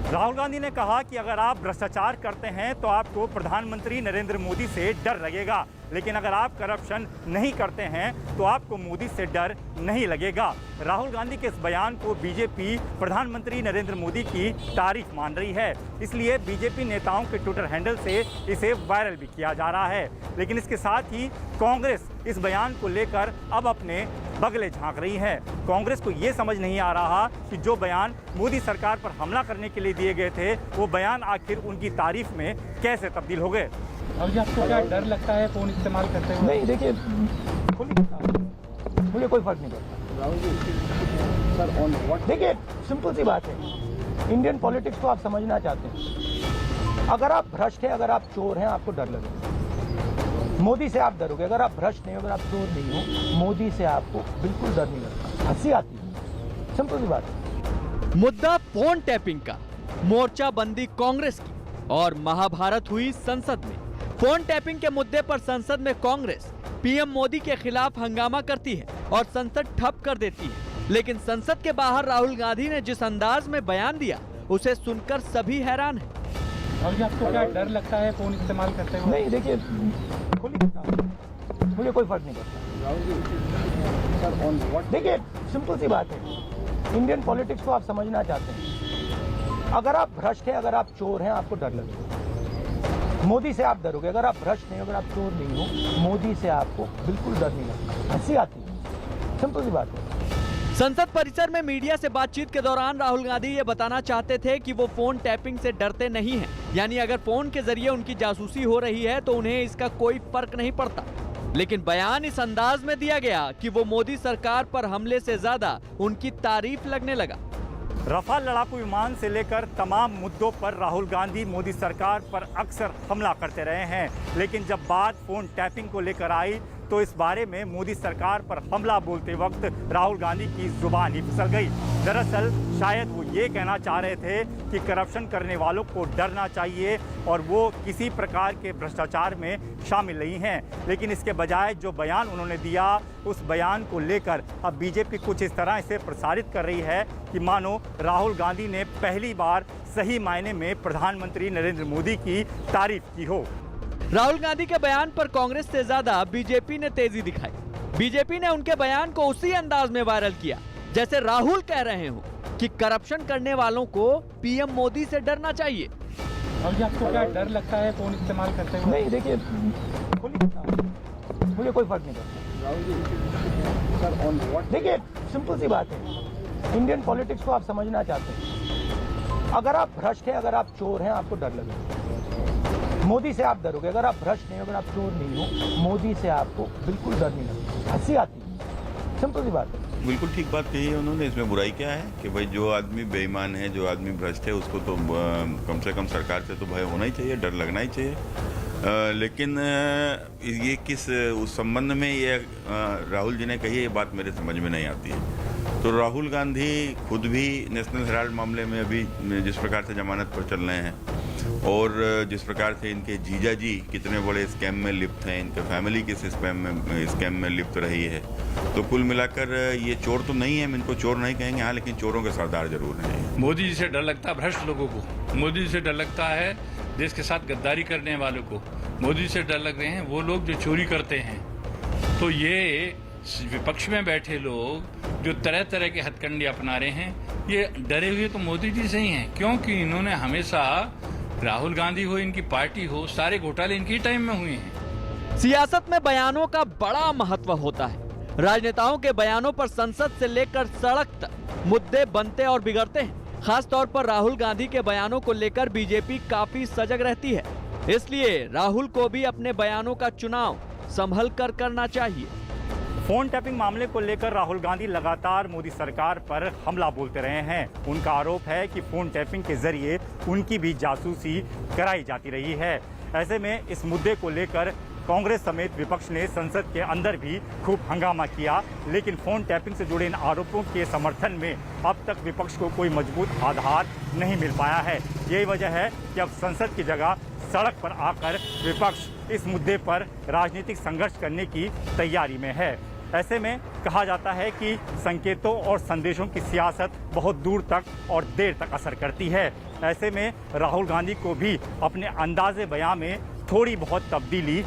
राहुल गांधी ने कहा कि अगर आप भ्रष्टाचार करते हैं तो आपको प्रधानमंत्री नरेंद्र मोदी से डर लगेगा, लेकिन अगर आप करप्शन नहीं करते हैं तो आपको मोदी से डर नहीं लगेगा। राहुल गांधी के इस बयान को बीजेपी प्रधानमंत्री नरेंद्र मोदी की तारीफ मान रही है, इसलिए बीजेपी नेताओं के ट्विटर हैंडल से इसे वायरल भी किया जा रहा है। लेकिन इसके साथ ही कांग्रेस इस बयान को लेकर अब अपने बगले झांक रही है। कांग्रेस को ये समझ नहीं आ रहा कि जो बयान मोदी सरकार पर हमला करने के लिए दिए गए थे वो बयान आखिर उनकी तारीफ में कैसे तब्दील हो गए। अब आपको क्या डर लगता है फोन इस्तेमाल करते हुए? नहीं, देखिए मुझे कोई फर्क नहीं पड़ता। देखिए सिंपल सी बात है, इंडियन पॉलिटिक्स को आप समझना चाहते हैं, अगर आप भ्रष्ट हैं, अगर आप चोर हैं, आपको डर लगेगा। मोदी से आप डरोगे। अगर आप भ्रष्ट नहीं हो, अगर आप चोर नहीं हो, मोदी से आपको बिल्कुल डर नहीं लगता, हंसी आती है। सिंपल सी बात है। मुद्दा फोन टैपिंग का, मोर्चाबंदी कांग्रेस की और महाभारत हुई संसद में। फोन टैपिंग के मुद्दे पर संसद में कांग्रेस पीएम मोदी के खिलाफ हंगामा करती है और संसद ठप कर देती है। लेकिन संसद के बाहर राहुल गांधी ने जिस अंदाज में बयान दिया उसे सुनकर सभी हैरान हैं। और आपको क्या डर लगता है फोन इस्तेमाल करते हुए? नहीं, देखिए मुझे कोई फर्क नहीं पड़ता। देखिए सिंपल सी बात है, इंडियन पॉलिटिक्स को आप समझना चाहते हैं, अगर आप भ्रष्ट हैं, अगर आप चोर हैं, आपको डर लगेगा। मोदी से आप डरोगे। अगर आप भ्रष्ट नहीं हो, अगर आप चोर नहीं हो, मोदी से आपको बिल्कुल डर नहीं लगता, हंसी आती है। सिंपल सी बात है। संसद परिसर में मीडिया से बातचीत के दौरान राहुल गांधी ये बताना चाहते थे कि वो फोन टैपिंग से डरते नहीं हैं, यानी अगर फोन के जरिए उनकी जासूसी हो रही है तो उन्हें इसका कोई फर्क नहीं पड़ता। लेकिन बयान इस अंदाज में दिया गया कि वो मोदी सरकार पर हमले से ज्यादा उनकी तारीफ लगने लगा। रफाल लड़ाकू विमान से लेकर तमाम मुद्दों पर राहुल गांधी मोदी सरकार पर अक्सर हमला करते रहे हैं, लेकिन जब बात फोन टैपिंग को लेकर आई तो इस बारे में मोदी सरकार पर हमला बोलते वक्त राहुल गांधी की जुबान ही फिसल गई। दरअसल शायद वो ये कहना चाह रहे थे कि करप्शन करने वालों को डरना चाहिए और वो किसी प्रकार के भ्रष्टाचार में शामिल नहीं हैं, लेकिन इसके बजाय जो बयान उन्होंने दिया उस बयान को लेकर अब बीजेपी कुछ इस तरह इसे प्रसारित कर रही है कि मानो राहुल गांधी ने पहली बार सही मायने में प्रधानमंत्री नरेंद्र मोदी की तारीफ की हो। राहुल गांधी के बयान पर कांग्रेस से ज्यादा बीजेपी ने तेजी दिखाई। बीजेपी ने उनके बयान को उसी अंदाज में वायरल किया जैसे राहुल कह रहे हो कि करप्शन करने वालों को पीएम मोदी से डरना चाहिए। और आपको क्या डर लगता है फोन इस्तेमाल करते हुए? नहीं, देखिए मुझे कोई फर्क नहीं पड़ता। देखिए सिंपल सी बात है, इंडियन पॉलिटिक्स को आप समझना चाहते हैं, अगर आप भ्रष्ट हैं, अगर आप चोर हैं, आपको डर लगेगा। मोदी से आप डरोगे। अगर आप भ्रष्ट नहीं हो, अगर आप चोर नहीं हो, मोदी से आपको बिल्कुल डर नहीं लगता, हंसी आती है। सिंपल सी बात है। बिल्कुल ठीक बात कही है उन्होंने। इसमें बुराई क्या है कि भाई जो आदमी बेईमान है, जो आदमी भ्रष्ट है, उसको तो कम से कम सरकार से तो भय होना ही चाहिए, डर लगना ही चाहिए। लेकिन ये किस उस संबंध में ये राहुल जी ने कही, ये बात मेरे समझ में नहीं आती है। तो राहुल गांधी खुद भी नेशनल हेराल्ड मामले में अभी जिस प्रकार से जमानत पर चल रहे हैं और जिस प्रकार से इनके जीजा जी कितने बड़े स्कैम में लिप्त हैं, इनके फैमिली किस स्कैम में लिप्त रही है, तो कुल मिलाकर ये चोर तो नहीं है, हम इनको चोर नहीं कहेंगे, हाँ, लेकिन चोरों के सरदार जरूर हैं। मोदी जी से डर लगता है भ्रष्ट लोगों को, मोदी जी से डर लगता है देश के साथ गद्दारी करने वालों को, मोदी जी से डर लग रहे हैं वो लोग जो चोरी करते हैं। तो ये विपक्ष में बैठे लोग जो तरह तरह के हथकंडे अपना रहे हैं, ये डरे हुए तो मोदी जी से ही हैं, क्योंकि इन्होंने हमेशा, राहुल गांधी हो, इनकी पार्टी हो, सारे घोटाले इनकी टाइम में हुए हैं। सियासत में बयानों का बड़ा महत्व होता है। राजनेताओं के बयानों पर संसद से लेकर सड़क तक मुद्दे बनते और बिगड़ते हैं। खास तौर पर राहुल गांधी के बयानों को लेकर बीजेपी काफी सजग रहती है, इसलिए राहुल को भी अपने बयानों का चुनाव संभल कर करना चाहिए। फोन टैपिंग मामले को लेकर राहुल गांधी लगातार मोदी सरकार पर हमला बोलते रहे हैं। उनका आरोप है कि फोन टैपिंग के जरिए उनकी भी जासूसी कराई जाती रही है। ऐसे में इस मुद्दे को लेकर कांग्रेस समेत विपक्ष ने संसद के अंदर भी खूब हंगामा किया, लेकिन फोन टैपिंग से जुड़े इन आरोपों के समर्थन में अब तक विपक्ष को कोई मजबूत आधार नहीं मिल पाया है। यही वजह है कि अब संसद की जगह सड़क पर आकर विपक्ष इस मुद्दे पर राजनीतिक संघर्ष करने की तैयारी में है। ऐसे में कहा जाता है कि संकेतों और संदेशों की सियासत बहुत दूर तक और देर तक असर करती है। ऐसे में राहुल गांधी को भी अपने अंदाज़े बयां में थोड़ी बहुत तब्दीली